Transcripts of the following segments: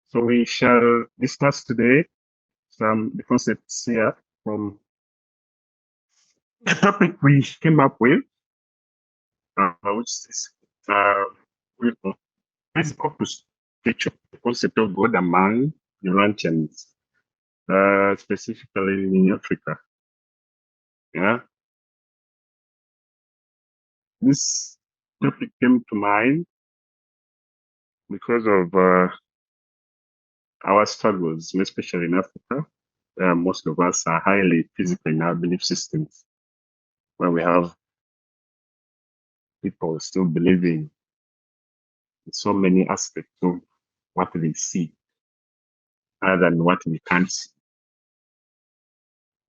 So we shall discuss today the concepts here from the topic we came up with, which is principle to spiritual, the concept of God among Urantians, specifically in Africa. Yeah, this topic came to mind because of our struggles, especially in Africa. Most of us are highly physical in our belief systems, where we have people still believing in so many aspects of what they see other than what we can't see.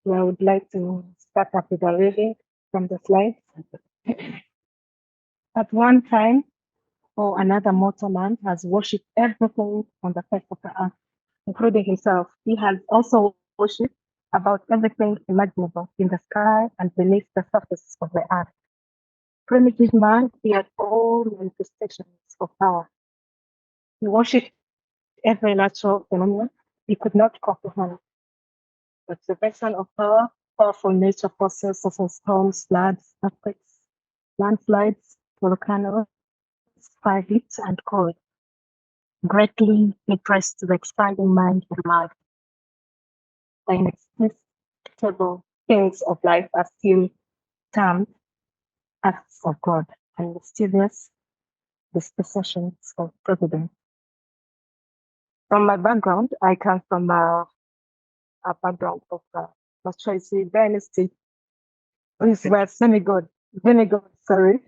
So I would like to start up with a reading from the slides. At one time or another, mortal man has worshipped everything on the face of the earth, including himself. He has also worshipped about everything imaginable in the sky and beneath the surface of the earth. Primitive man feared all manifestations of power. He worshipped every natural phenomenon he could not comprehend. The observation of powerful nature forces such as storms, floods, earthquakes, landslides, volcanoes, fire heat, and cold greatly impressed the expanding mind of man. The inexplicable things of life are still termed acts of God and mysterious dispensations of providence. From my background, I come from a background of Machoisi dynasty, which were demigod, sorry.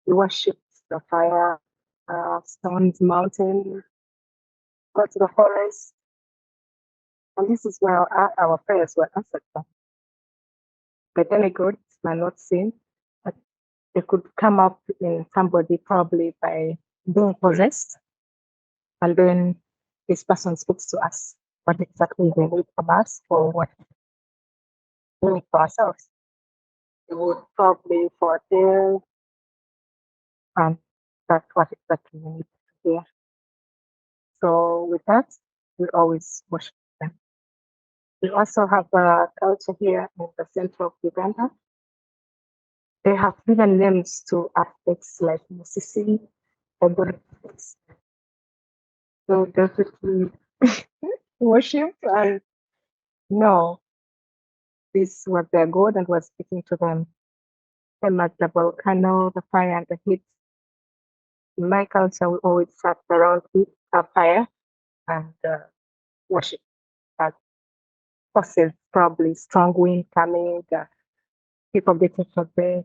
We worshipped the fire, stones, mountains, go to the forest, and this is where our prayers were answered from. The demigods were not seen, but they could come up in somebody probably by being possessed, and then this person speaks to us what exactly they need from us or what we need for ourselves. They would probably foretell, and that's what exactly we need to hear. So with that, we always worship them. We also have a culture here in the center of Uganda. They have given names to aspects like Musisi or aspects. So definitely worship and know this was their God and was speaking to them. Same as the volcano, the fire and the heat. In my culture, we always sat around heat, fire, and worship. As forces, probably strong wind coming, people getting for breath,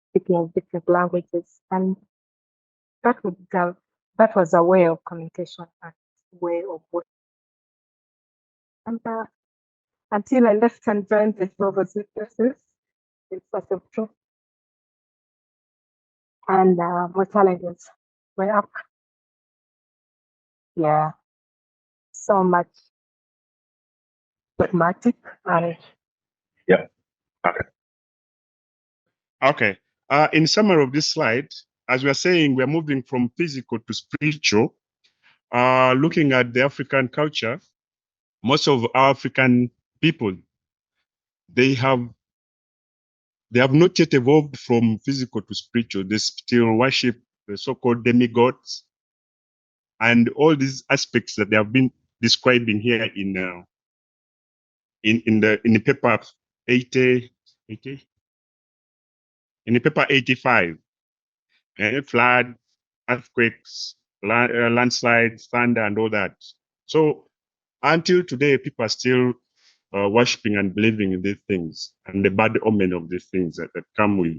speaking different languages, and that was a way of communication and way of working. And until I left and joined the Jehovah's Witnesses in search of truth, and more challenges were up. Yeah, so much pragmatic and Yeah. Okay. Okay. In summary of this slide, as we are saying, we are moving from physical to spiritual. Looking at the African culture, most of our African people, they have not yet evolved from physical to spiritual. They still worship the so-called demigods and all these aspects that they have been describing here in the paper 80, in the paper 85. Flood, earthquakes, landslides, thunder, and all that. So until today, people are still worshipping and believing in these things and the bad omen of these things that come with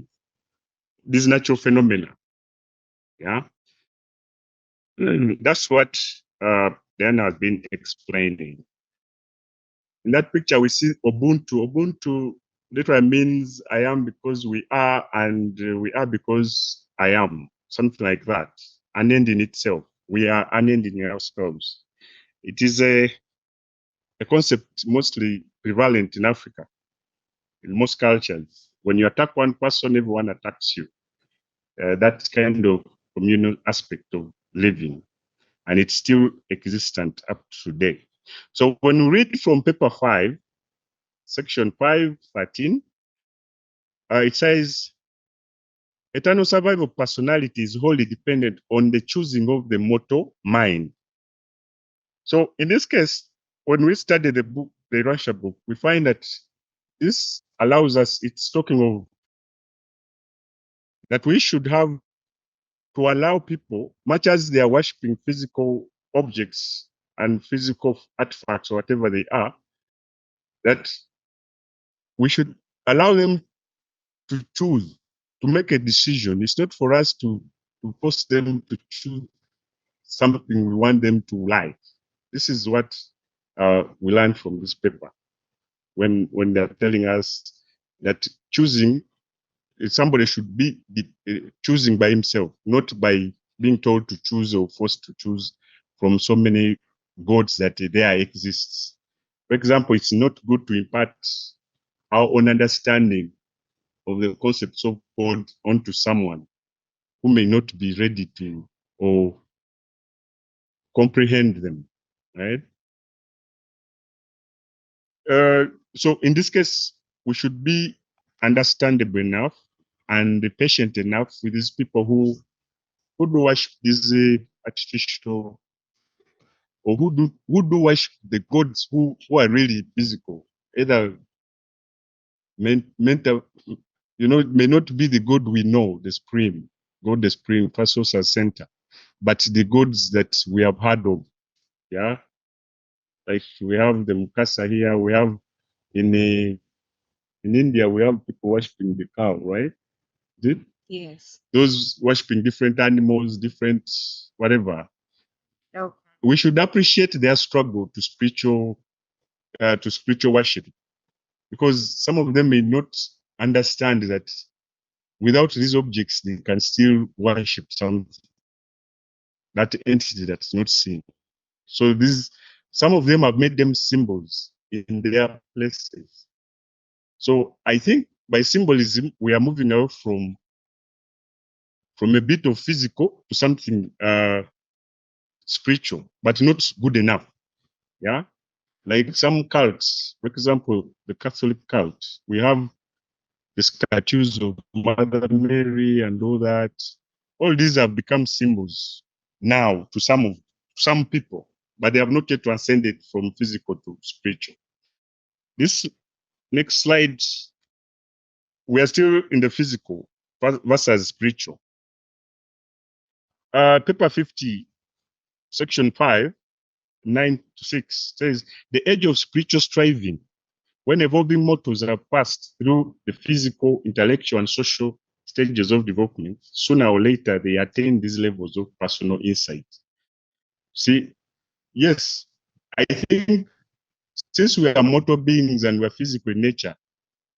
these natural phenomena. Yeah, that's what Diana has been explaining. In that picture, we see Ubuntu. Ubuntu literally means I am because we are, and we are because I am. Something like that. Unending itself. We are unending ourselves. It is a concept mostly prevalent in Africa, in most cultures. When you attack one person, everyone attacks you. That kind of communal aspect of living, and it's still existent up to today. So when we read from paper 5, section 513, it says, eternal survival of personality is wholly dependent on the choosing of the mortal mind. So in this case, when we study the book, the Urantia book, we find that this allows us, it's talking of that we should have to allow people, much as they are worshiping physical objects and physical artifacts or whatever they are, that we should allow them to choose, to make a decision. It's not for us to force them to choose something we want them to like. This is what we learned from this paper when they're telling us that choosing, somebody should be choosing by himself, not by being told to choose or forced to choose from so many gods that there exists. For example, it's not good to impart our own understanding of the concepts of God onto someone who may not be ready to or comprehend them, right? So in this case, we should be understandable enough and patient enough with these people who do worship these artificial, or who do worship the gods who are really physical, either mental, it may not be the God we know, the Supreme, God the Supreme, first source and center, but the gods that we have heard of, yeah, like we have the Mukasa here, we have in India, we have people worshiping the cow, right? Is it? Yes. Those worshiping different animals, different whatever. Okay. We should appreciate their struggle to spiritual worship, because some of them may not understand that without these objects they can still worship something, that entity that's not seen. So some of them have made them symbols in their places. So I think by symbolism we are moving away from a bit of physical to something spiritual, but not good enough. Yeah, like some cults, for example, the Catholic cult, we have the statues of Mother Mary and all that. All these have become symbols now to some people, but they have not yet transcended from physical to spiritual. This next slide, we are still in the physical versus spiritual. Paper 50, section 5, 9 to 6 says, the age of spiritual striving, when evolving mortals have passed through the physical, intellectual, and social stages of development, sooner or later they attain these levels of personal insight. See, yes, I think since we are mortal beings and we're physical in nature,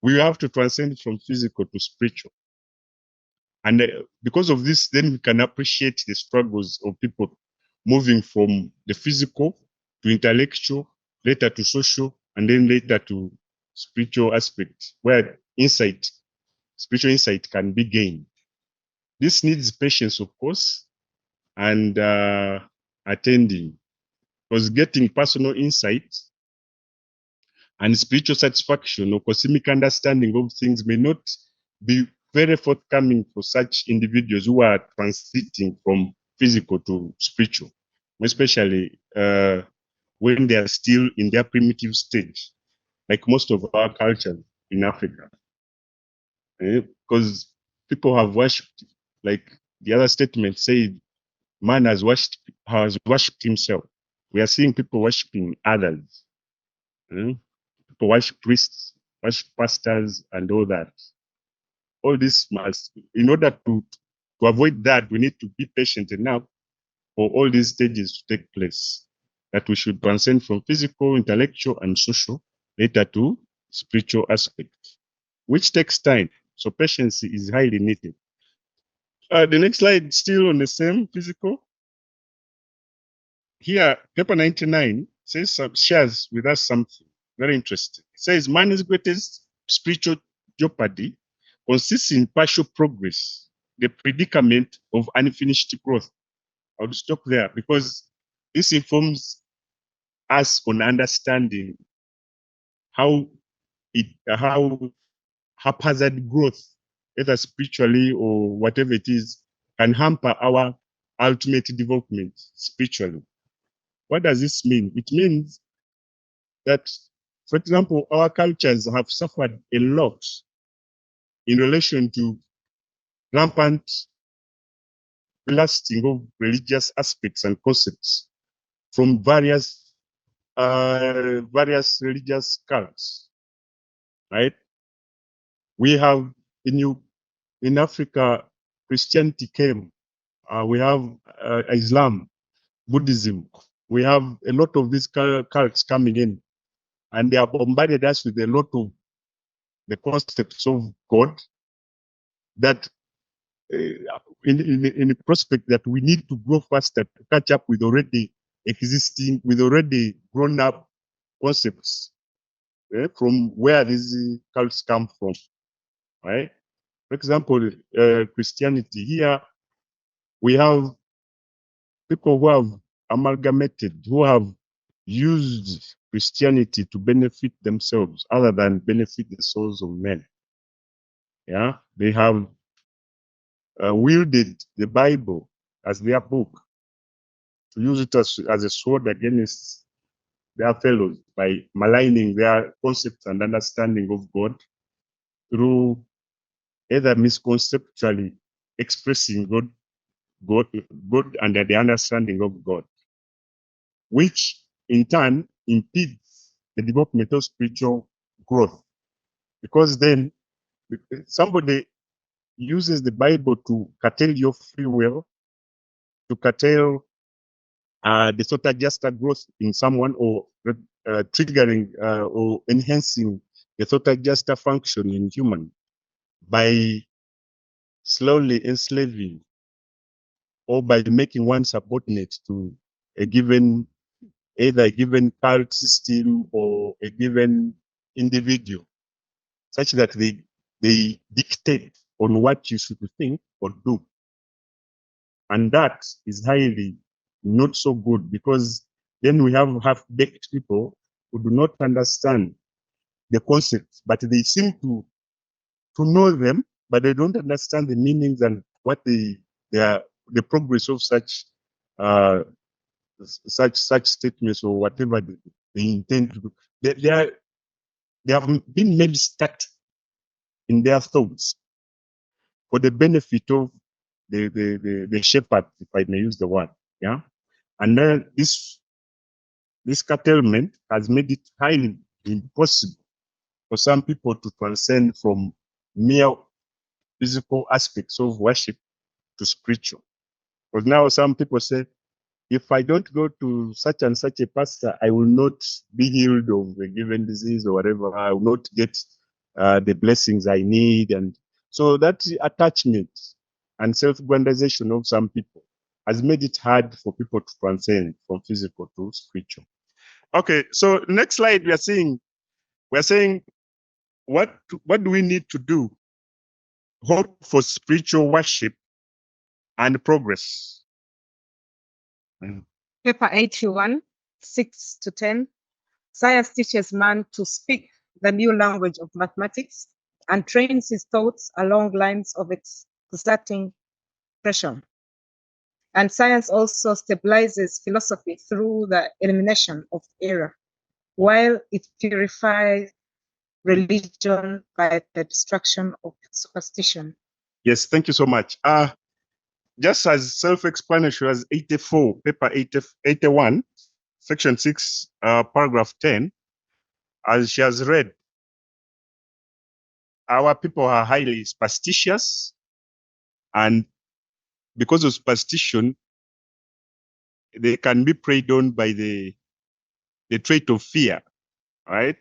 we have to transcend from physical to spiritual. And because of this, then we can appreciate the struggles of people moving from the physical to intellectual, later to social, and then later to spiritual aspect, where spiritual insight can be gained. This needs patience, of course, and attending, because getting personal insight and spiritual satisfaction or cosmic understanding of things may not be very forthcoming for such individuals who are transiting from physical to spiritual, especially when they are still in their primitive stage, like most of our cultures in Africa. Because people have worshipped, like the other statement said, man has worshipped himself. We are seeing people worshiping others. People worship priests, worship pastors, and all that. All this must, in order to avoid that, we need to be patient enough for all these stages to take place. That we should transcend from physical, intellectual, and social, later to spiritual aspect, which takes time. So patience is highly needed. The next slide, still on the same physical. Here, paper 99 shares with us something very interesting. It says, man's greatest spiritual jeopardy consists in partial progress the predicament of unfinished growth. I would stop there because this informs us on understanding how how haphazard growth, either spiritually or whatever it is, can hamper our ultimate development spiritually. What does this mean? It means that, for example, our cultures have suffered a lot in relation to rampant blasting of religious aspects and concepts from various religious cults, right? We have in Africa, Christianity came. We have Islam, Buddhism. We have a lot of these cults coming in, and they have bombarded us with a lot of the concepts of God that in the prospect that we need to grow faster to catch up with already grown up concepts from where these cults come from, right? For example, Christianity. Here we have people who have amalgamated, who have used Christianity to benefit themselves other than benefit the souls of men. Yeah, they have wielded the Bible as their book to use it as a sword against their fellows by maligning their concepts and understanding of God through either misconceptually expressing God under the understanding of God, which in turn impedes the development of spiritual growth. Because then somebody uses the Bible to curtail your free will, to curtail the total justice growth in someone, or triggering or enhancing the total justice function in human by slowly enslaving or by making one subordinate to a given, either a given cult system or a given individual, such that they dictate on what you should think or do. And that is highly not so good, because then we have half-baked people who do not understand the concepts, but they seem to know them, but they don't understand the meanings and what the progress of such statements or whatever they intend to do. They have been made stuck in their thoughts for the benefit of the shepherd, if I may use the word. Yeah. And then this curtailment has made it highly impossible for some people to transcend from mere physical aspects of worship to spiritual. Because now some people say, if I don't go to such and such a pastor, I will not be healed of a given disease or whatever. I will not get the blessings I need. And so that attachment and self-aggrandization of some people has made it hard for people to transcend from physical to spiritual. Okay, so next slide, we are saying what do we need to do? Hope for spiritual worship and progress. Paper 81, 6 to 10. Science teaches man to speak the new language of mathematics and trains his thoughts along lines of exerting pressure. And science also stabilizes philosophy through the elimination of error, while it purifies religion by the destruction of superstition. Yes, thank you so much. Just as self-explanatory as 84, paper 81, section 6, paragraph 10, as she has read, our people are highly superstitious, and because of superstition, they can be preyed on by the trait of fear, right?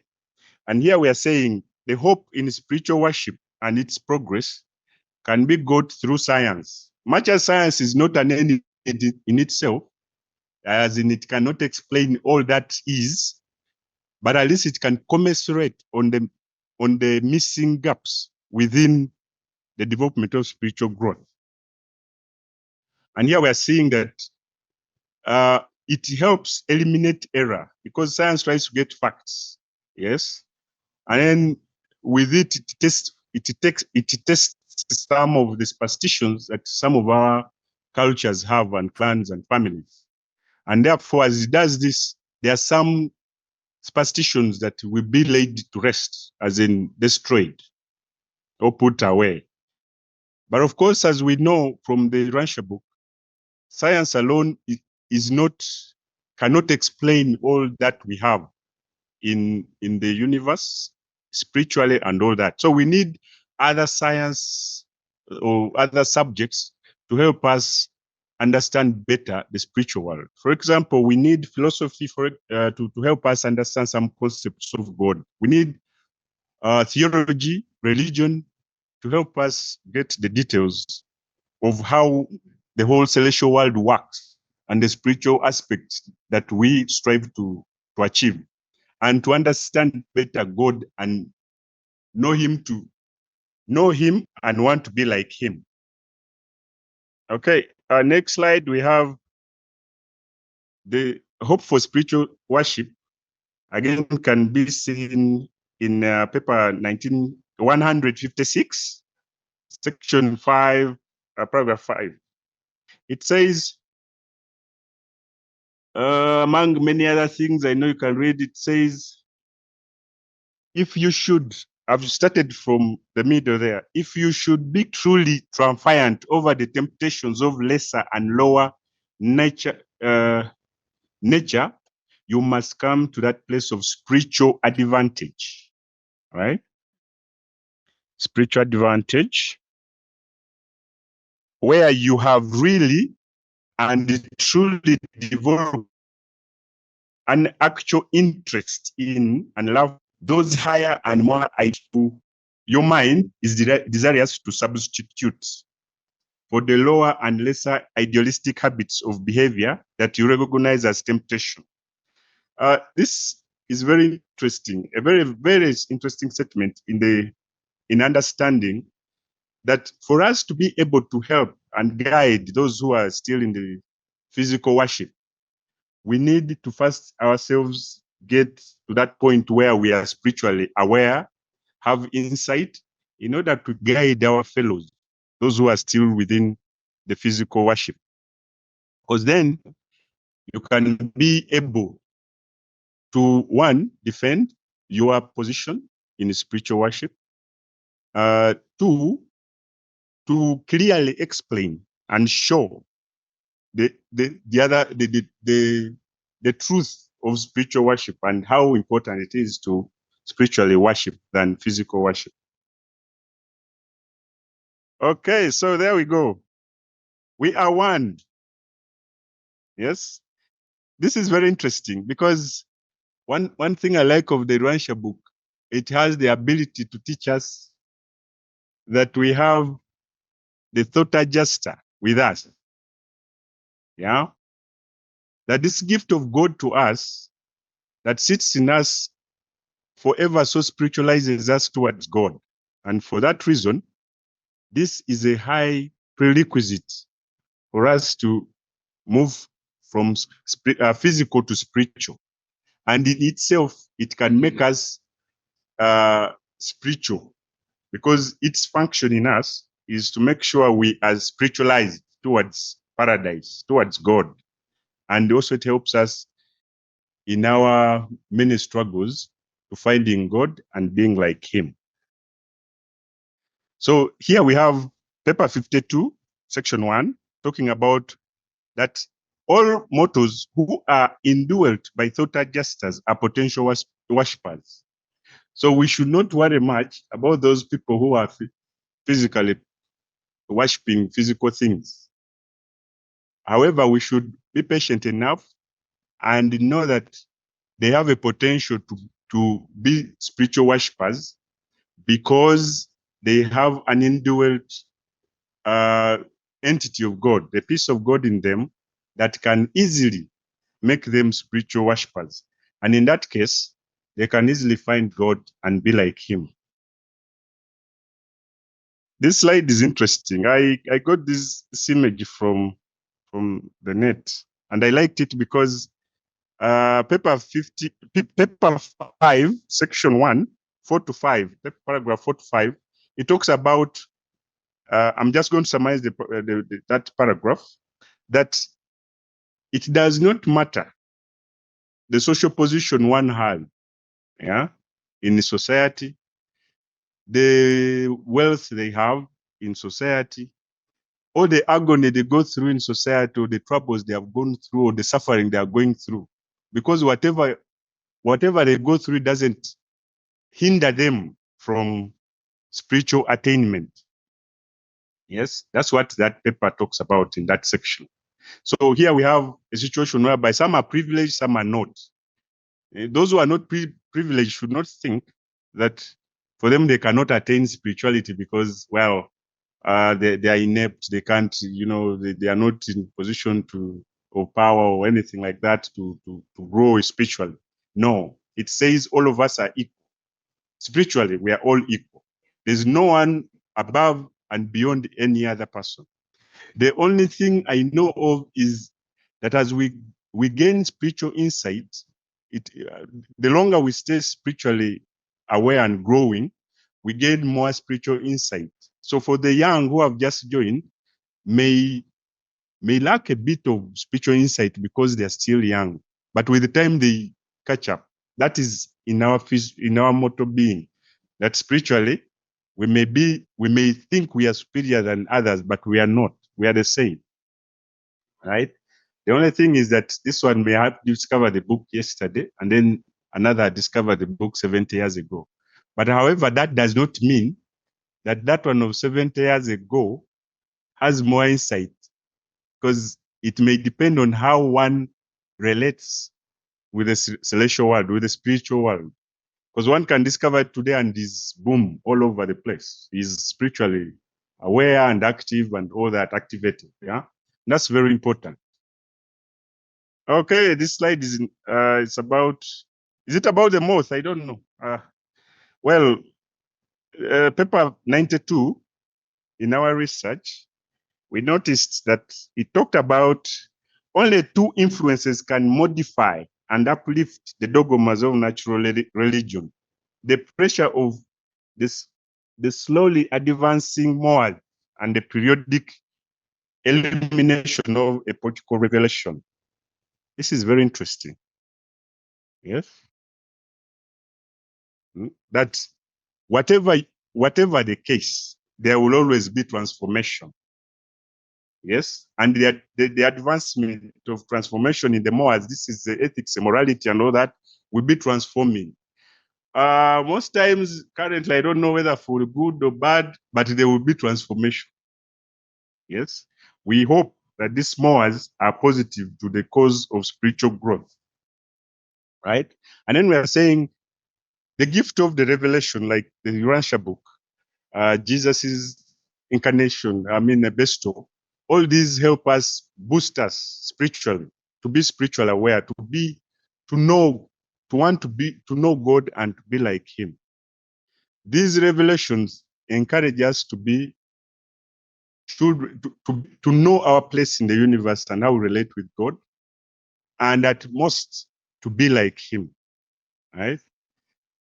And here we are saying the hope in spiritual worship and its progress can be got through science. Much as science is not an end in itself, as in it cannot explain all that is, but at least it can commiserate on the missing gaps within the development of spiritual growth. And here we are seeing that it helps eliminate error because science tries to get facts. Yes. And then with it, it tests some of the superstitions that some of our cultures have and clans and families. And therefore, as it does this, there are some superstitions that will be laid to rest, as in destroyed or put away. But of course, as we know from the Urantia book, science alone is not, cannot explain all that we have in the universe, spiritually and all that. So we need other science or other subjects to help us understand better the spiritual world. For example, we need philosophy to help us understand some concepts of God. We need theology, religion, to help us get the details of how the whole celestial world works and the spiritual aspects that we strive to achieve, and to understand better God and know him and want to be like him. Okay, next slide, we have the hope for spiritual worship. Again, can be seen in paper 156, section 5, paragraph 5. It says, among many other things, I know you can read, it says, if you should, I've started from the middle there, if you should be truly triumphant over the temptations of lesser and lower nature, you must come to that place of spiritual advantage, right? Spiritual advantage, where you have really and truly developed an actual interest in and love those higher and more ideal. Your mind is desirous to substitute for the lower and lesser idealistic habits of behavior that you recognize as temptation. This is very interesting, a very, very interesting statement in understanding that for us to be able to help and guide those who are still in the physical worship, we need to first ourselves get to that point where we are spiritually aware, have insight, in order to guide our fellows, those who are still within the physical worship. Because then you can be able to, one, defend your position in spiritual worship, two, to clearly explain and show the truth of spiritual worship and how important it is to spiritually worship than physical worship. Okay, so there we go. We are one. Yes, this is very interesting because one thing I like of the Urantia book, it has the ability to teach us that we have the thought adjuster with us. Yeah, that this gift of God to us that sits in us forever so spiritualizes us towards God. And for that reason, this is a high prerequisite for us to move from physical to spiritual. And in itself, it can make us spiritual because its function in us is to make sure we are spiritualized towards paradise, towards God. And also it helps us in our many struggles to finding God and being like him. So here we have paper 52, section 1, talking about that all mortals who are indwelt by thought adjusters are potential worshippers. So we should not worry much about those people who are physically worshipping physical things. However, we should be patient enough and know that they have a potential to be spiritual worshippers because they have an indwelt entity of God, the peace of God in them that can easily make them spiritual worshippers. And in that case, they can easily find God and be like him. This slide is interesting. I got this image from from the net, and I liked it because paper 5, section 1, 4 to 5, paragraph 4 to 5, it talks about, I'm just going to summarize that paragraph, that it does not matter the social position one has, yeah, in the society, the wealth they have in society, or the agony they go through in society, or the troubles they have gone through, or the suffering they are going through. Because whatever they go through doesn't hinder them from spiritual attainment. Yes, that's what that paper talks about in that section. So here we have a situation whereby some are privileged, some are not. Those who are not privileged should not think that for them they cannot attain spirituality because, well, they are inept, they can't, they are not in position to, or power or anything like that to grow spiritually. No, it says all of us are equal. Spiritually, we are all equal. There's no one above and beyond any other person. The only thing I know of is that as we gain spiritual insight, the longer we stay spiritually aware and growing, we gain more spiritual insight. So for the young who have just joined, may lack a bit of spiritual insight because they are still young, but with the time they catch up. That is in our mortal being, that spiritually we may think we are superior than others, but we are not. We are the same, right? The only thing is that this one may have discovered the book yesterday, and then another discovered the book 70 years ago. But however, that does not mean that that one of 70 years ago has more insight, because it may depend on how one relates with the celestial world, with the spiritual world. Because one can discover it today and is boom, all over the place. He's spiritually aware and active and all that activated. Yeah, and that's very important. Okay, this slide is it's about. Is it about the moth? I don't know. Well, paper 92 in our research, we noticed that it talked about only 2 influences can modify and uplift the dogmas of natural religion. The pressure of the slowly advancing moral and the periodic elimination of a political revelation. This is very interesting. Yes. That whatever the case, there will always be transformation. Yes, and the advancement of transformation in the morals, this is the ethics and morality and all that, will be transforming. Most times, currently, I don't know whether for good or bad, but there will be transformation. Yes, we hope that these morals are positive to the cause of spiritual growth, right? And then we are saying the gift of the revelation, like the Urantia book, Jesus's incarnation, the bestow, all these help us, boost us spiritually, to be spiritually aware, to know God and to be like Him. These revelations encourage us to know our place in the universe and how we relate with God, and at most to be like Him, right?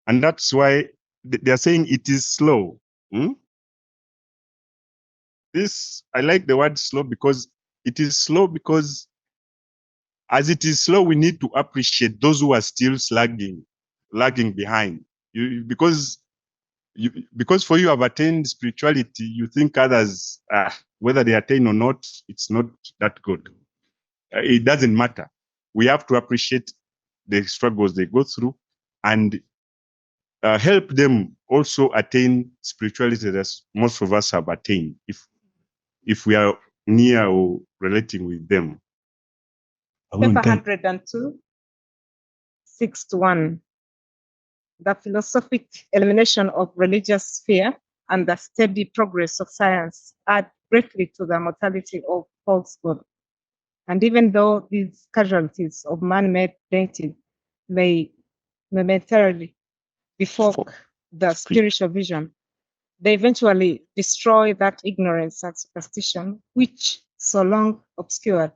And that's why they are saying it is slow. This, I like the word slow because it is slow, because as it is slow, we need to appreciate those who are still lagging behind. Because for you have attained spirituality, you think others, whether they attain or not, it's not that good. It doesn't matter. We have to appreciate the struggles they go through and help them also attain spirituality that most of us have attained, if we are near or relating with them. Paper 102, 6-1. The philosophic elimination of religious fear and the steady progress of science add greatly to the mortality of falsehood. And even though these casualties of man-made deity may momentarily befoge the spiritual vision, they eventually destroy that ignorance and superstition which so long obscured,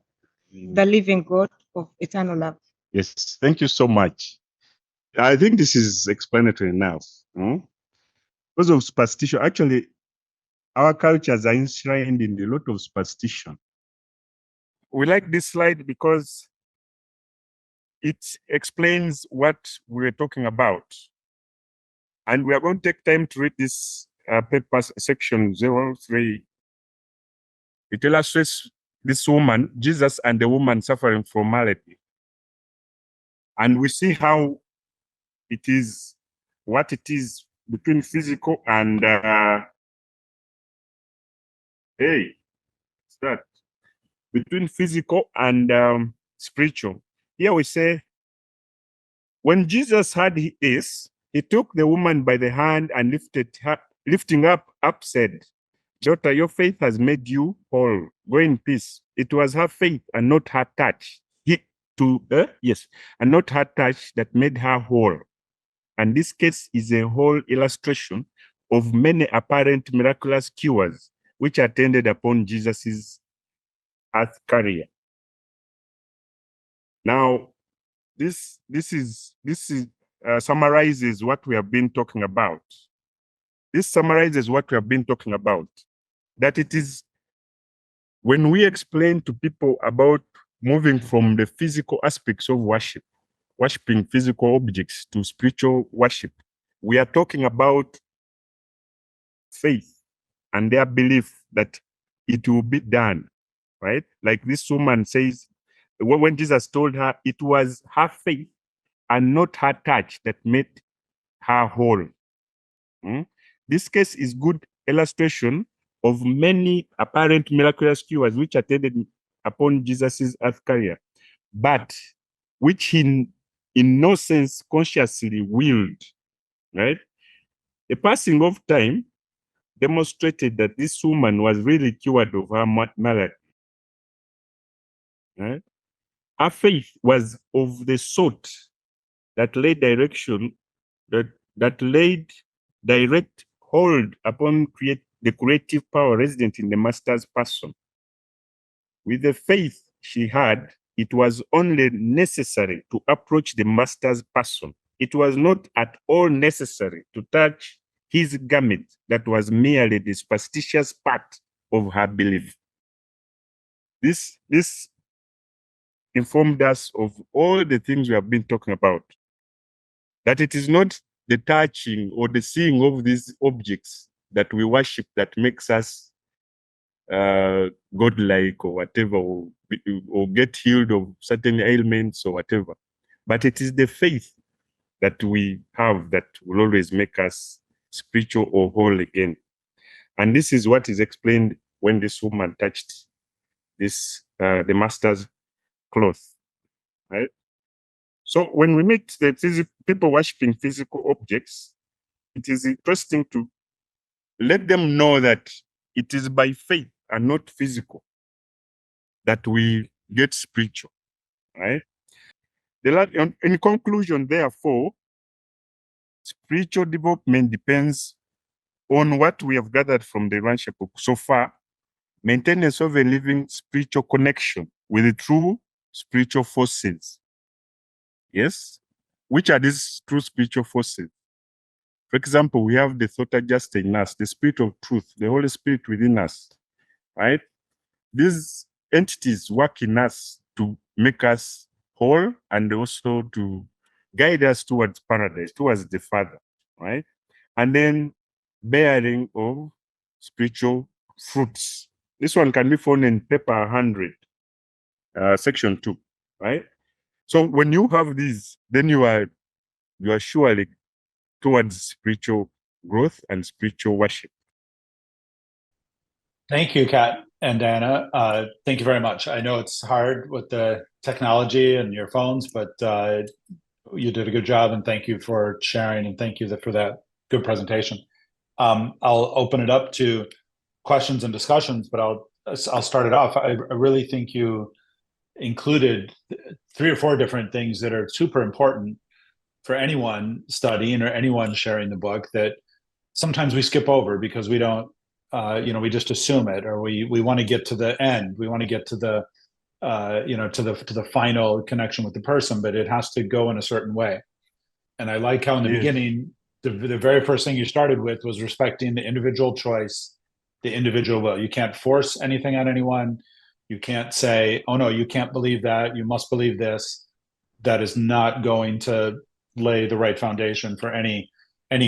the living God of eternal love. Yes, thank you so much. I think this is explanatory enough. Because of superstition, actually, our cultures are enshrined in a lot of superstition. We like this slide because it explains what we're talking about. And we are going to take time to read this paper section 03. It illustrates this woman, Jesus and the woman suffering from malady. And we see how it is, what it is between physical and, between physical and spiritual. Here we say, when Jesus heard this, he took the woman by the hand and lifting up, said, "Daughter, your faith has made you whole. Go in peace." It was her faith and not her touch. And not her touch that made her whole. And this case is a whole illustration of many apparent miraculous cures which attended upon Jesus's earth career. Now, this summarizes what we have been talking about. This summarizes what we have been talking about. That it is when we explain to people about moving from the physical aspects of worship, worshiping physical objects, to spiritual worship, we are talking about faith and their belief that it will be done, right? Like this woman says, when Jesus told her, it was her faith and not her touch that made her whole. This case is good illustration of many apparent miraculous cures which attended upon Jesus's earth career, but which he in no sense consciously willed, right? The passing of time demonstrated that this woman was really cured of her malady, right? Her faith was of the sort that laid direction, that laid direct hold upon the creative power resident in the master's person. With the faith she had, it was only necessary to approach the master's person. It was not at all necessary to touch his garment. That was merely the superstitious part of her belief. This informed us of all the things we have been talking about. That it is not the touching or the seeing of these objects that we worship that makes us godlike or whatever, or get healed of certain ailments or whatever. But it is the faith that we have that will always make us spiritual or whole again. And this is what is explained when this woman touched this the master's cloth, right? So when we meet the people worshiping physical objects, it is interesting to let them know that it is by faith and not physical that we get spiritual, right? In conclusion, therefore, spiritual development depends on what we have gathered from the Urantia book so far. Maintenance of a living spiritual connection with the true spiritual forces. Yes? Which are these true spiritual forces? For example, we have the thought adjuster in us, the spirit of truth, the Holy Spirit within us, right? These entities work in us to make us whole and also to guide us towards paradise, towards the Father, right? And then bearing of spiritual fruits. This one can be found in paper 100, section 2, right? So when you have these, then you are surely towards spiritual growth and spiritual worship. Thank you, Kat and Diana. Thank you very much. I know it's hard with the technology and your phones, but you did a good job, and thank you for sharing, and thank you for that good presentation. I'll open it up to questions and discussions, but I'll start it off. I really think you included 3 or 4 different things that are super important for anyone studying or anyone sharing the book that sometimes we skip over because we don't we just assume it, or we want to get to the end. We want to get to the to the final connection with the person, but it has to go in a certain way. And I like how in the beginning, the very first thing you started with was respecting the individual choice, the individual will. You can't force anything on anyone. You can't say, oh no, you can't believe that, you must believe this. That is not going to lay the right foundation for any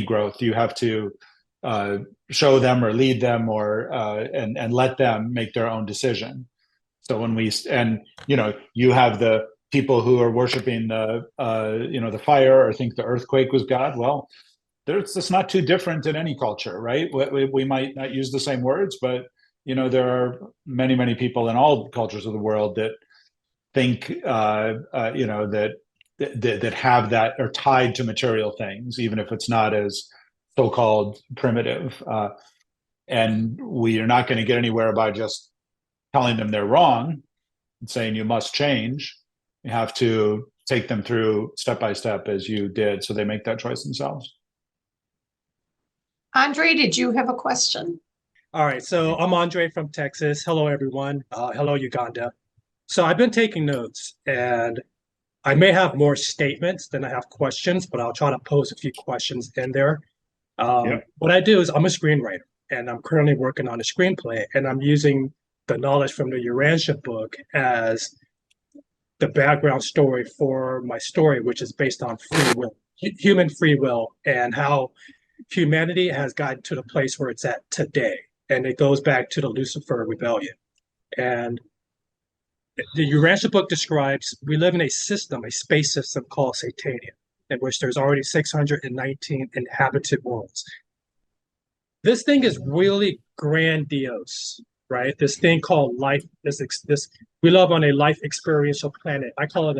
growth. You have to show them or lead them, or and let them make their own decision. So when you have the people who are worshiping the fire, or think the earthquake was God. Well, it's not too different in any culture, right? We might not use the same words, but there are many people in all cultures of the world that think that have that, are tied to material things, even if it's not as so-called primitive. And we are not going to get anywhere by just telling them they're wrong and saying you must change. You have to take them through step by step, as you did, so they make that choice themselves. Andre, did you have a question? All right, so I'm Andre from Texas. Hello, everyone. Hello, Uganda. So I've been taking notes, and I may have more statements than I have questions, but I'll try to pose a few questions in there. What I do is I'm a screenwriter, and I'm currently working on a screenplay, and I'm using the knowledge from the Urantia book as the background story for my story, which is based on free will, human free will, and how humanity has gotten to the place where it's at today. And it goes back to the Lucifer rebellion. And the Urantia book describes we live in a system, a space system called Satania, in which there's already 619 inhabited worlds. This thing is really grandiose, right? This thing called life, this we live on a life experiential planet. I call it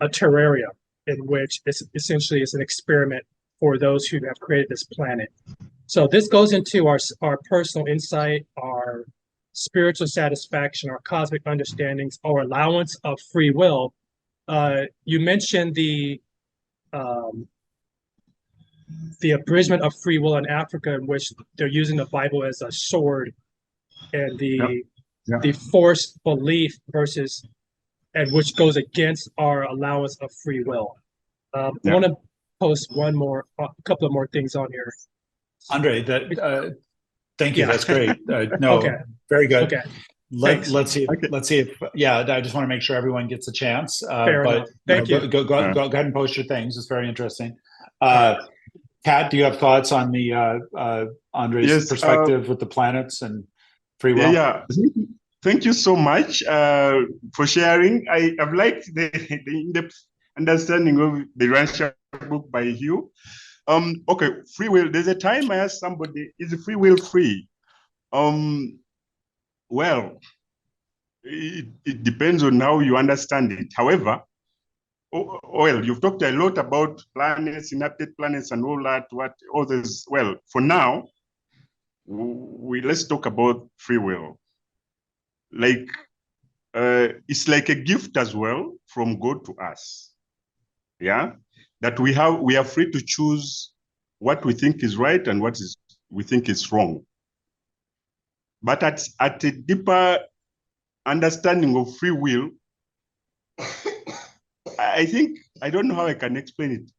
a terrarium, in which it's essentially is an experiment for those who have created this planet. So this goes into our personal insight, our spiritual satisfaction, our cosmic understandings, our allowance of free will. You mentioned the abridgment of free will in Africa, in which they're using the Bible as a sword, and the forced belief versus, and which goes against our allowance of free will. I want to post a couple of more things on here. Andre, thank you. That's great. Okay. Very good. Okay. Let's see. Let's see if. I just want to make sure everyone gets a chance. Fair enough. Thank you. Go ahead and post your things. It's very interesting. Kat, do you have thoughts on the Andre's perspective with the planets and free will? Yeah. Thank you so much for sharing. I've liked the in-depth understanding of the Urantia book by Hugh. Okay, free will. There's a time I asked somebody, is free will free? Well, it depends on how you understand it. However, well, you've talked a lot about planets, inhabited planets, and all that. What others? Well, for now, let's talk about free will. Like, it's like a gift as well from God to us. Yeah, that we are free to choose what we think is right and what we think is wrong. But at a deeper understanding of free will, I don't know how I can explain it.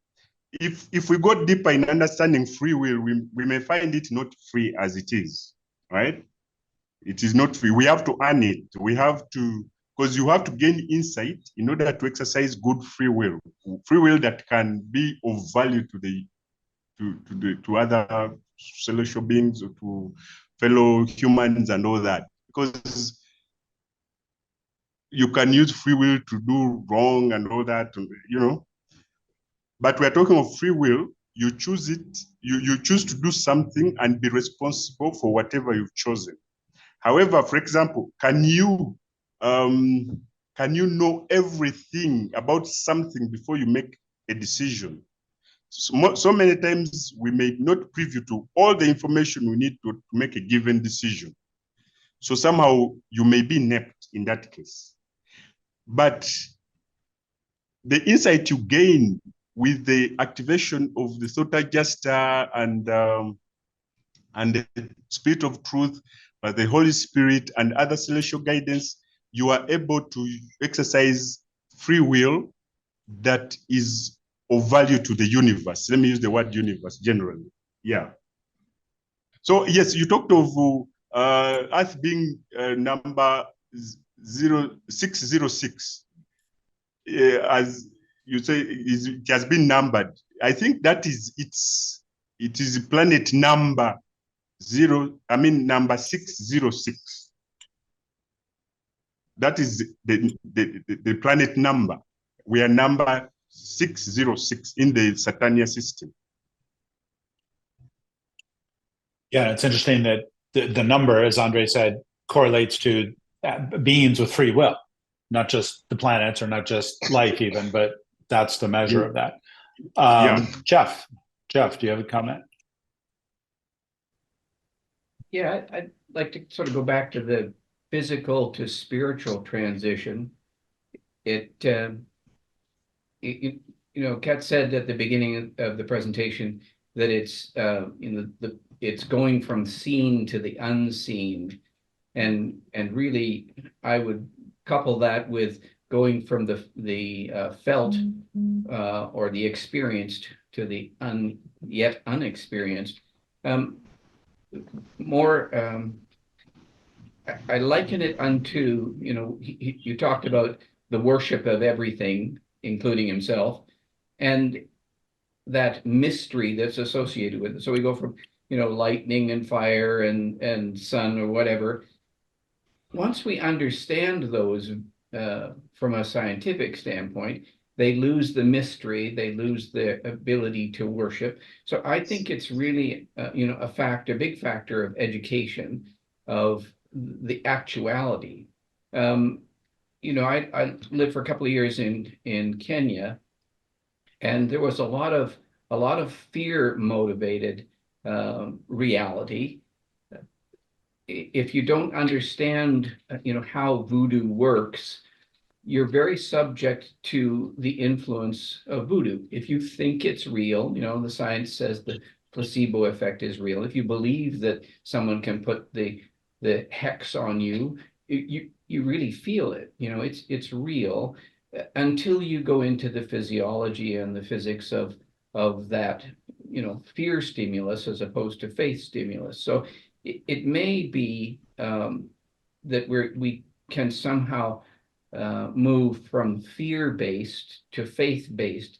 If we go deeper in understanding free will, we may find it not free as it is, right? It is not free. We have to earn it. We have to, because you have to gain insight in order to exercise good free will that can be of value to other celestial beings, or to fellow humans and all that. Because you can use free will to do wrong and all that, But we're talking of free will. You choose it. You choose to do something and be responsible for whatever you've chosen. However, for example, can you know everything about something before you make a decision? So many times we may not privy to all the information we need to make a given decision. So somehow you may be inept in that case. But the insight you gain with the activation of the thought adjuster and the spirit of truth, by the Holy Spirit and other celestial guidance, you are able to exercise free will that is of value to the universe. Let me use the word universe generally. Yeah. So yes, you talked of Earth being number 0606. As you say, it has been numbered. I think that is it is planet number number 606. That is the planet number. We are number 606 in the Saturnian system. Yeah, it's interesting that the number, as Andre said, correlates to beings with free will, not just the planets or not just life even, but that's the measure of that. Jeff, do you have a comment? Yeah, I'd like to sort of go back to the physical to spiritual transition. Kat said at the beginning of the presentation that it's it's going from seen to the unseen, and really I would couple that with going from the felt or the experienced to the yet unexperienced. I liken it unto, you talked about the worship of everything, including himself, and that mystery that's associated with it. So we go from, lightning and fire and sun or whatever. Once we understand those from a scientific standpoint, they lose the mystery, they lose the ability to worship. So I think it's really, a big factor of education, of the actuality. I lived for a couple of years in Kenya, and there was a lot of fear motivated reality. If you don't understand, how voodoo works, you're very subject to the influence of voodoo. If you think it's real, the science says the placebo effect is real. If you believe that someone can put the hex on you, you really feel it. It's real until you go into the physiology and the physics of that, fear stimulus as opposed to faith stimulus. So it may be that we can somehow move from fear-based to faith-based,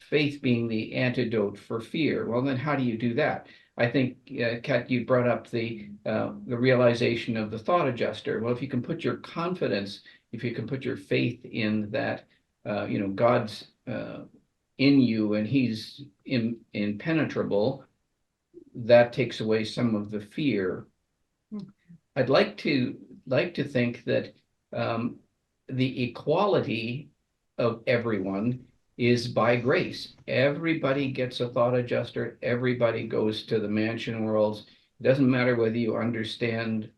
faith being the antidote for fear. Well, then how do you do that? I think, Kat, you brought up the realization of the thought adjuster. Well, if you can put your confidence, if you can put your faith in that, God's in you and he's impenetrable, that takes away some of the fear. I'd like to think that the equality of everyone is by grace. Everybody gets a thought adjuster. Everybody goes to the mansion worlds. It doesn't matter whether you understand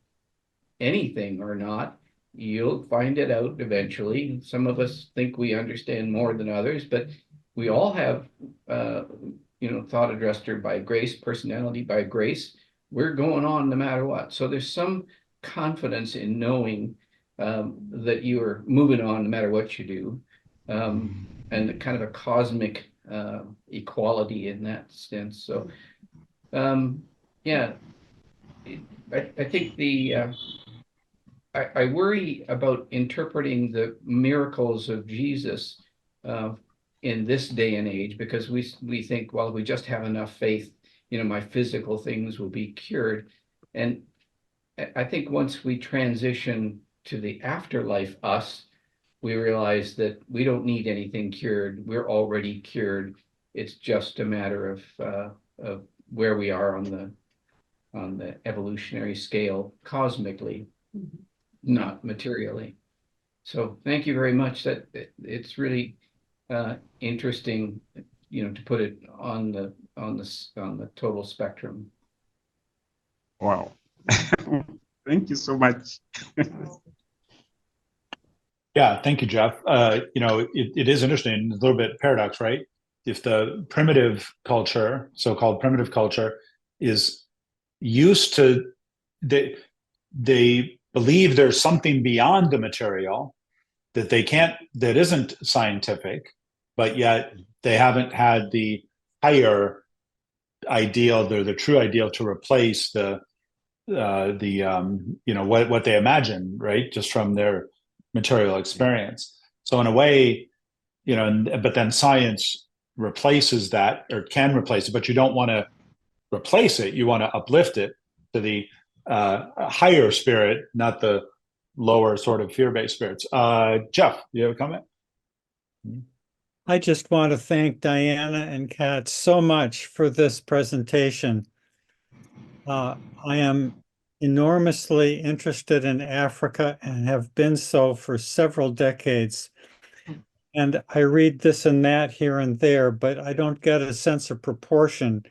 anything or not. You'll find it out eventually. Some of us think we understand more than others, but we all have, thought adjuster by grace, personality by grace. We're going on no matter what. So there's some confidence in knowing that you're moving on no matter what you do, and kind of a cosmic equality in that sense. So, I think I worry about interpreting the miracles of Jesus in this day and age, because we think, well, we just have enough faith, my physical things will be cured. And I think once we transition to the afterlife we realize that we don't need anything cured. We're already cured. It's just a matter of where we are on the evolutionary scale cosmically, not materially. So thank you very much. That it's really interesting, to put it on the total spectrum. Wow. Thank you so much. Yeah, thank you, Jeff. It is interesting, a little bit paradox, right? if the primitive culture, so-called primitive culture, is used to, they believe there's something beyond the material that isn't scientific, but yet they haven't had the higher ideal, the true ideal, to replace what they imagine, right, just from their material experience. So in a way, but then science replaces that, or can replace it, but you don't want to replace it. You want to uplift it to the higher spirit, not the lower sort of fear-based spirits. Jeff, you have a comment? I just want to thank Diana and Kat so much for this presentation. I am enormously interested in Africa and have been so for several decades. And I read this and that here and there, but I don't get a sense of proportion.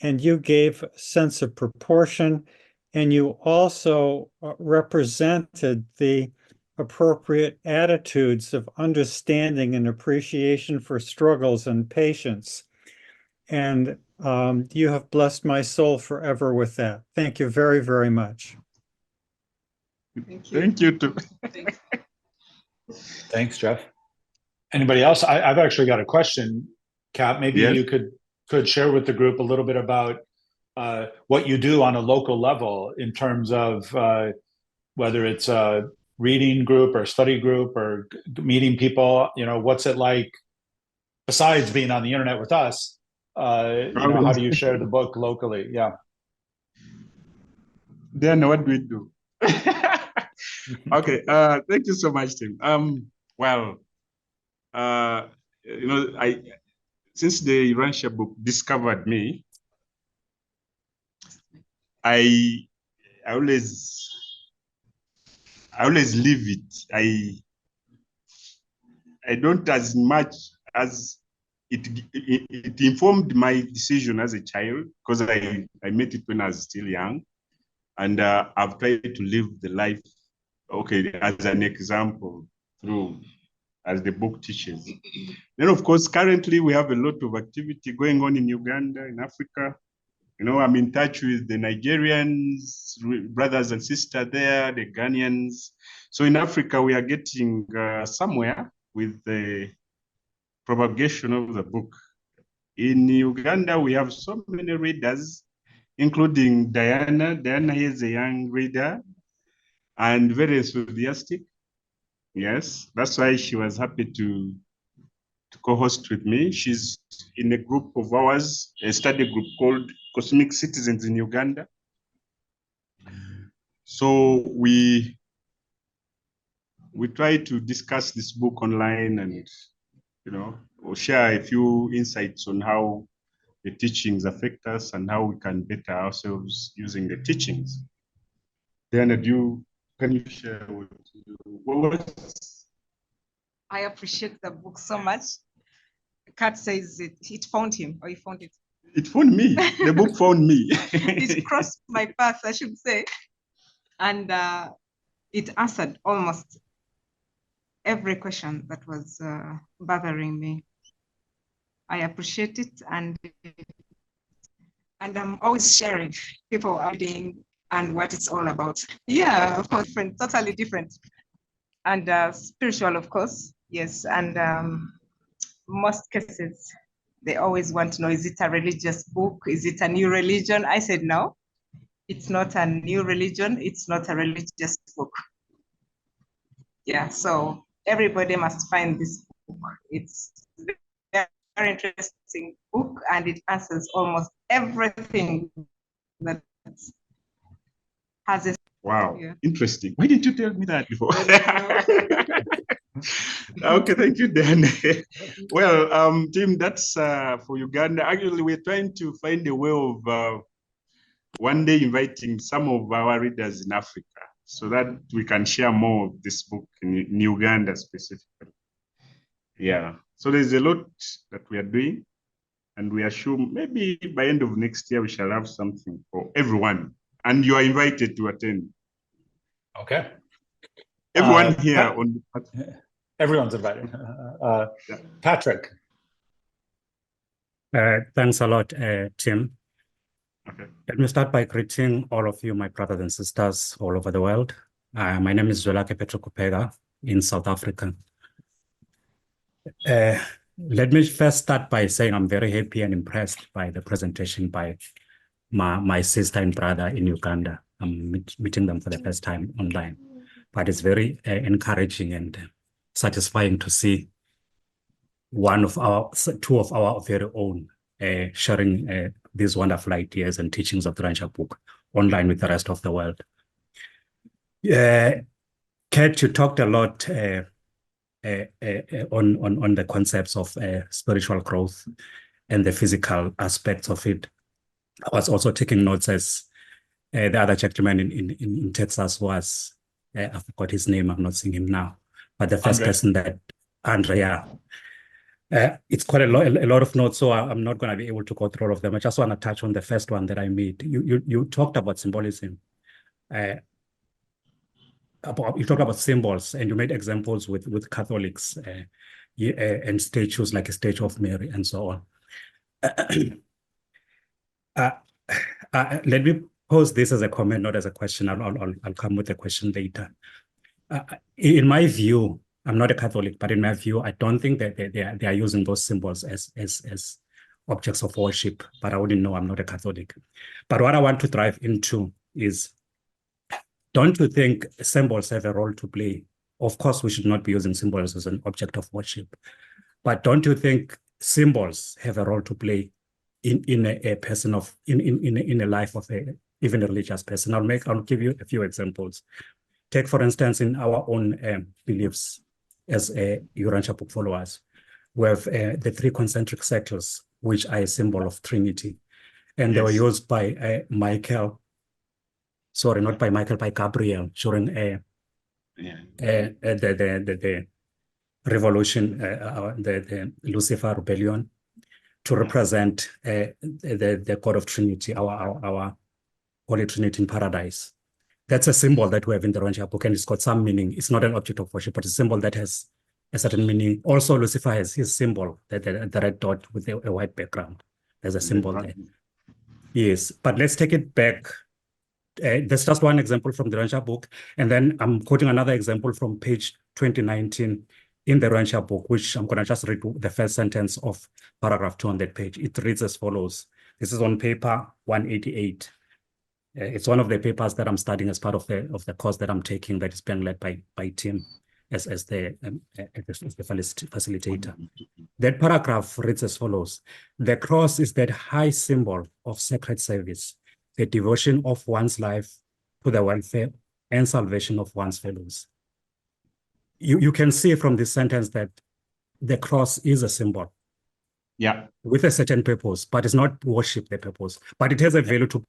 And you gave a sense of proportion, and you also represented the appropriate attitudes of understanding and appreciation for struggles and patience. And you have blessed my soul forever with that. Thank you very, very much. Thank you too. Thanks, Jeff. Anybody else? I've actually got a question, Kat. Maybe Yes. you could share with the group a little bit about what you do on a local level in terms of whether it's a reading group or study group or meeting people. What's it like besides being on the internet with us? How do you share the book locally? Yeah. Then what do we do? Okay. Thank you so much, Tim. Since the Urantia book discovered me, I always leave it. I don't, as much as it informed my decision as a child, because I met it when I was still young, and I've tried to live the life, as an example through, as the book teaches. Then, of course, currently we have a lot of activity going on in Uganda, in Africa. I'm in touch with the Nigerians, brothers and sisters there, the Ghanaians. So in Africa, we are getting somewhere with the propagation of the book. In Uganda, we have so many readers, including Diana. Diana is a young reader and very enthusiastic. Yes, that's why she was happy to co-host with me. She's in a group of ours, a study group called Cosmic Citizens in Uganda. So we try to discuss this book online and, we'll share a few insights on how the teachings affect us and how we can better ourselves using the teachings. Diana, can you share what I appreciate the book so much. Kat says it found him, or he found it. It found me. The book found me. It crossed my path, I should say. And it answered almost every question that was bothering me. I appreciate it, and I'm always sharing. People are reading and what it's all about. Yeah, of course, different, totally different. And spiritual, of course, yes. And most cases, they always want to know, is it a religious book? Is it a new religion? I said, no, it's not a new religion. It's not a religious book. Yeah, so everybody must find this book. It's a very interesting book, and it answers almost everything that has a... Wow, yeah. Interesting. Why didn't you tell me that before? Okay, thank you, Dan. Well, Tim, that's for Uganda. Actually, we're trying to find a way of one day inviting some of our readers in Africa so that we can share more of this book in Uganda specifically. Yeah, so there's a lot that we are doing, and we assume maybe by end of next year, we shall have something for everyone, and you are invited to attend. Okay. Everyone here on the platform. Everyone's invited. Yeah. Patrick. Thanks a lot, Tim. Okay. Let me start by greeting all of you, my brothers and sisters all over the world. My name is Zwelake Khatuhkira in South Africa. Let me first start by saying I'm very happy and impressed by the presentation by my sister and brother in Uganda. I'm meeting them for the first time online, but it's very encouraging and satisfying to see two of our very own sharing these wonderful ideas and teachings of the Urantia book online with the rest of the world. Kat, you talked a lot on the concepts of spiritual growth and the physical aspects of it. I was also taking notes as the other gentleman in Texas was, I forgot his name, I'm not seeing him now, but the first person that, Andrea, it's quite a lot of notes, so I'm not going to be able to go through all of them. I just want to touch on the first one that I made. You talked about symbolism. You talked about symbols, and you made examples with Catholics and statues like a statue of Mary and so on. Let me pose this as a comment, not as a question. I'll come with a question later. In my view, I'm not a Catholic, but in my view, I don't think that they are using those symbols as objects of worship, but I wouldn't know, I'm not a Catholic. But what I want to drive into is, don't you think symbols have a role to play? Of course, we should not be using symbols as an object of worship, but don't you think symbols have a role to play in a person of, in a life of even a religious person? I'll give you a few examples. Take, for instance, in our own beliefs as Urantia book followers, we have the three concentric circles, which are a symbol of Trinity. And they were used by by Gabriel during the revolution, the Lucifer rebellion, to represent the God of Trinity, our Holy Trinity in paradise. That's a symbol that we have in the Urantia book, and it's got some meaning. It's not an object of worship, but a symbol that has a certain meaning. Also, Lucifer has his symbol, the red dot with a white background. There's a symbol there. Yes, but let's take it back. That's just one example from the Urantia book. And then I'm quoting another example from page 2019 in the Urantia book, which I'm going to just read the first sentence of paragraph 2 on that page. It reads as follows. This is on paper 188. It's one of the papers that I'm studying as part of the course that I'm taking that is being led by Tim as the facilitator. That paragraph reads as follows. The cross is that high symbol of sacred service, the devotion of one's life to the welfare and salvation of one's fellows. You can see from this sentence that the cross is a symbol. Yeah. With a certain purpose, but it's not worship the purpose, but it has a value to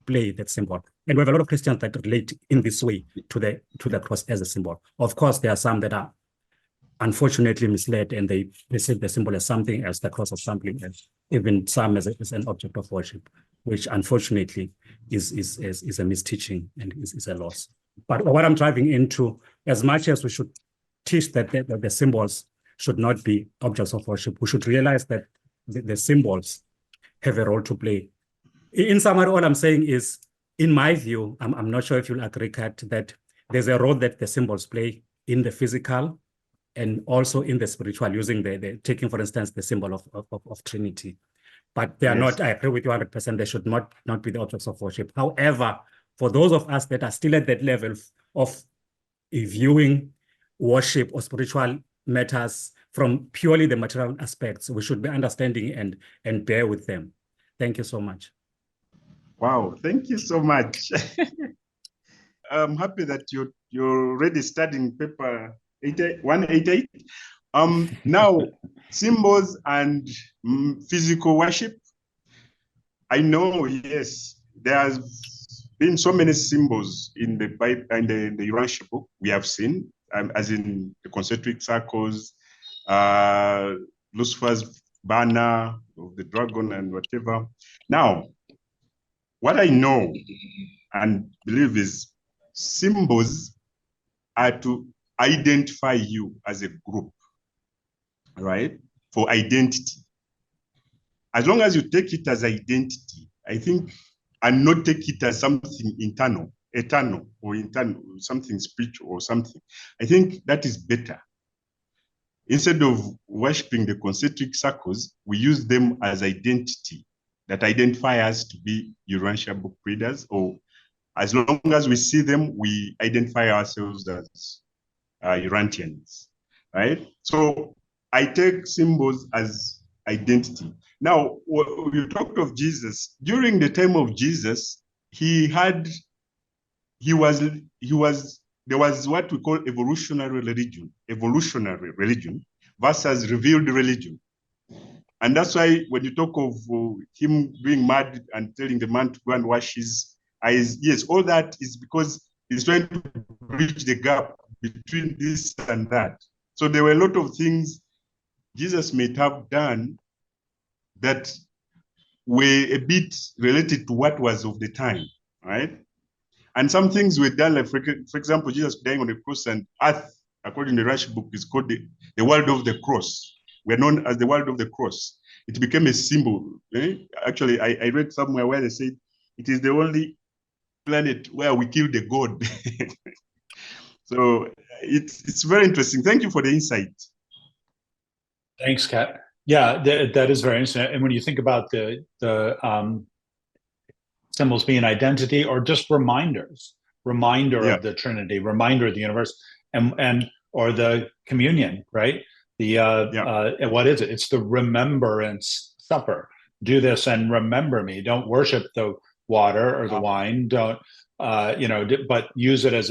play that symbol. And we have a lot of Christians that relate in this way to the cross as a symbol. Of course, there are some that are unfortunately misled and they see the symbol as something else, the cross as something else, even some as an object of worship, which unfortunately is a misteaching and is a loss. But what I'm driving into, as much as we should teach that the symbols should not be objects of worship, we should realize that the symbols have a role to play. In summary, all I'm saying is, in my view, I'm not sure if you'll agree, Kat, that there's a role that the symbols play in the physical and also in the spiritual, using taking, for instance, the symbol of Trinity. But they are not, I agree with you 100%, they should not be the objects of worship. However, for those of us that are still at that level of viewing worship or spiritual matters from purely the material aspects, we should be understanding and bear with them. Thank you so much. Wow, thank you so much. I'm happy that you're already studying paper 188. Now, symbols and physical worship. I know, yes, there has been so many symbols in the Bible and the Urantia book we have seen, as in the concentric circles, Lucifer's banner of the dragon and whatever. Now, what I know and believe is symbols are to identify you as a group, right? For identity. as long as you take it as identity, I think, and not take it as something eternal, something spiritual or something, I think that is better. Instead of worshipping the concentric circles, we use them as identity that identify us to be Urantia book readers, or as long as we see them, we identify ourselves as Urantians, right? So I take symbols as identity. Now, you talked of Jesus. During the time of Jesus, there was what we call evolutionary religion versus revealed religion. And that's why when you talk of him being mad and telling the man to go and wash his eyes, yes, all that is because he's trying to bridge the gap between this and that. So there were a lot of things Jesus may have done that were a bit related to what was of the time, right? And some things were done, like, for example, Jesus dying on the cross, and earth, according to the Rashi book, is called the world of the cross. We're known as the world of the cross. It became a symbol. Actually, I read somewhere where they said it is the only planet where we kill the god. So it's very interesting. Thank you for the insight. Thanks, Kat. Yeah, that is very interesting. And when you think about the symbols being identity or just reminders, of the Trinity, reminder of the universe, and or the communion, right? The what is it? It's the remembrance supper. Do this and remember me. Don't worship the water or the wine. Don't but use it as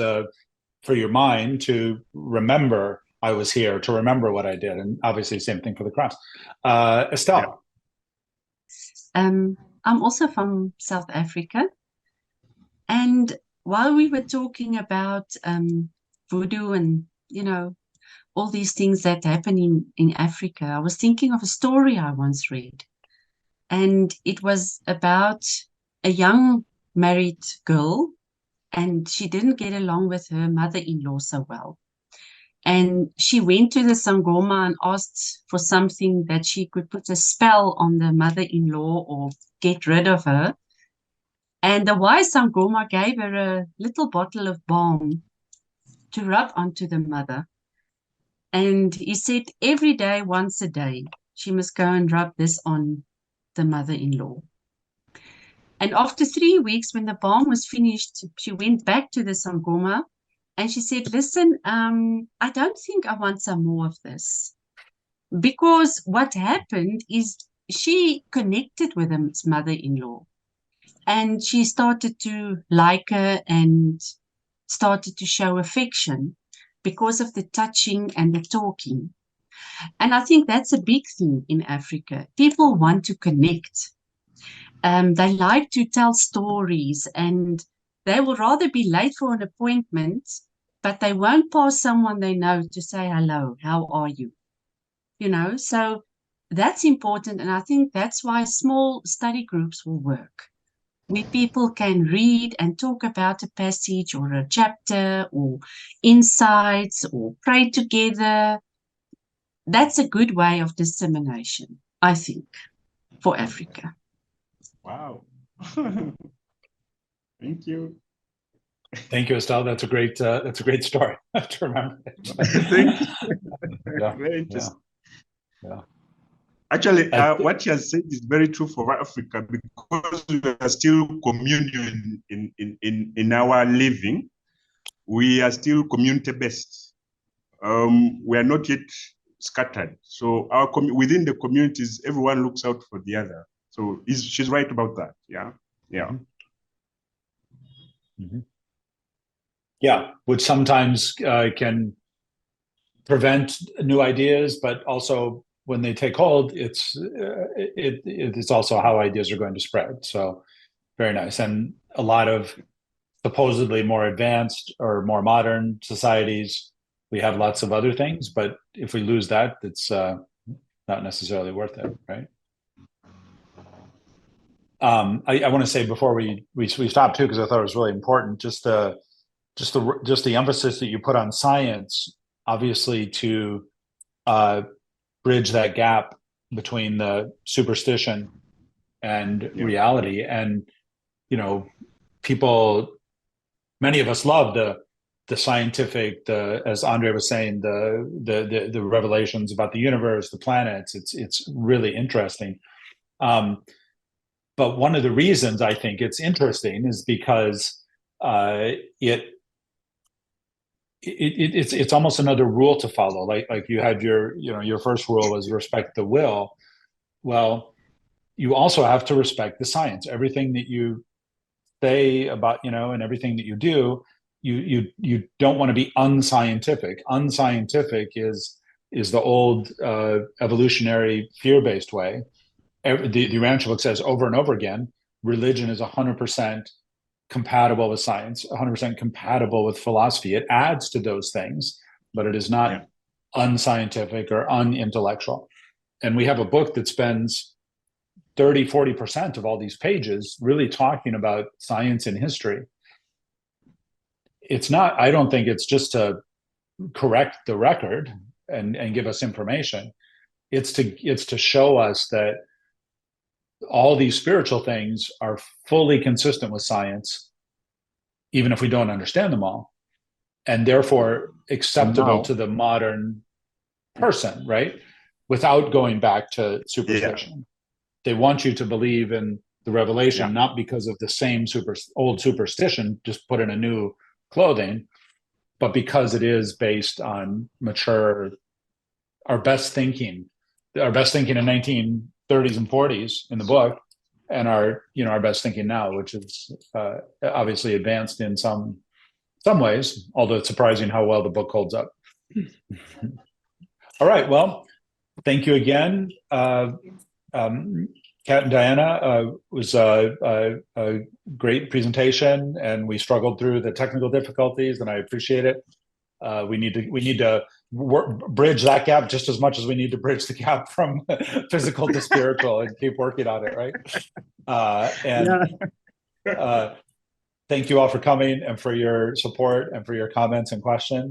for your mind to remember I was here, to remember what I did. And obviously same thing for the cross. Estelle. I'm also from South Africa. And while we were talking about voodoo and, all these things that happen in Africa, I was thinking of a story I once read. And it was about a young married girl, and she didn't get along with her mother-in-law so well. And she went to the Sangoma and asked for something that she could put a spell on the mother-in-law or get rid of her. And the wise Sangoma gave her a little bottle of balm to rub onto the mother. And he said every day, once a day, she must go and rub this on the mother-in-law. And after 3 weeks, when the balm was finished, she went back to the Sangoma and she said, listen, I don't think I want some more of this. Because what happened is she connected with her mother-in-law. And she started to like her and started to show affection because of the touching and the talking. And I think that's a big thing in Africa. People want to connect. They like to tell stories, and they will rather be late for an appointment, but they won't pass someone they know to say hello, how are you? So that's important. And I think that's why small study groups will work, where people can read and talk about a passage or a chapter or insights or pray together. That's a good way of dissemination, I think, for Africa. Wow. Thank you. Thank you, Estelle. That's a great story to remember. Thank you. Yeah. Very interesting. Yeah. Actually, what she has said is very true for Africa, because we are still communal in our living. We are still community-based. We are not yet scattered. So within the communities, everyone looks out for the other. So she's right about that. Yeah. Mm-hmm. Yeah, which sometimes can prevent new ideas, but also when they take hold, it's also how ideas are going to spread. So very nice. And a lot of supposedly more advanced or more modern societies, we have lots of other things, but if we lose that, it's not necessarily worth it, right? I want to say before we stop too, because I thought it was really important, just the emphasis that you put on science, obviously to bridge that gap between the superstition and reality. And, you know, many of us love the scientific, as Andre was saying, the revelations about the universe, the planets. It's really interesting. But one of the reasons I think it's interesting is because it's almost another rule to follow. Like you had your first rule was respect the will. Well, you also have to respect the science. Everything that you say about, and everything that you do, you don't want to be unscientific. Unscientific is the old evolutionary fear-based way. The Urantia book says over and over again, religion is 100% compatible with science, 100% compatible with philosophy. It adds to those things, but it is not unscientific or unintellectual. And we have a book that spends 30-40% of all these pages really talking about science and history. It's not, I don't think it's just to correct the record and give us information. It's to show us that all these spiritual things are fully consistent with science, even if we don't understand them all, and therefore acceptable to the modern person, right? Without going back to superstition. They want you to believe in the revelation, not because of the same old superstition, just put in a new clothing, but because it is based on our best thinking in 1930s and 40s in the book, and our best thinking now, which is obviously advanced in some ways, although it's surprising how well the book holds up. All right, well, thank you again. Kat and Diana, was a great presentation, and we struggled through the technical difficulties, and I appreciate it. We need to bridge that gap just as much as we need to bridge the gap from physical to spiritual, and keep working on it, right? Thank you all for coming and for your support and for your comments and questions.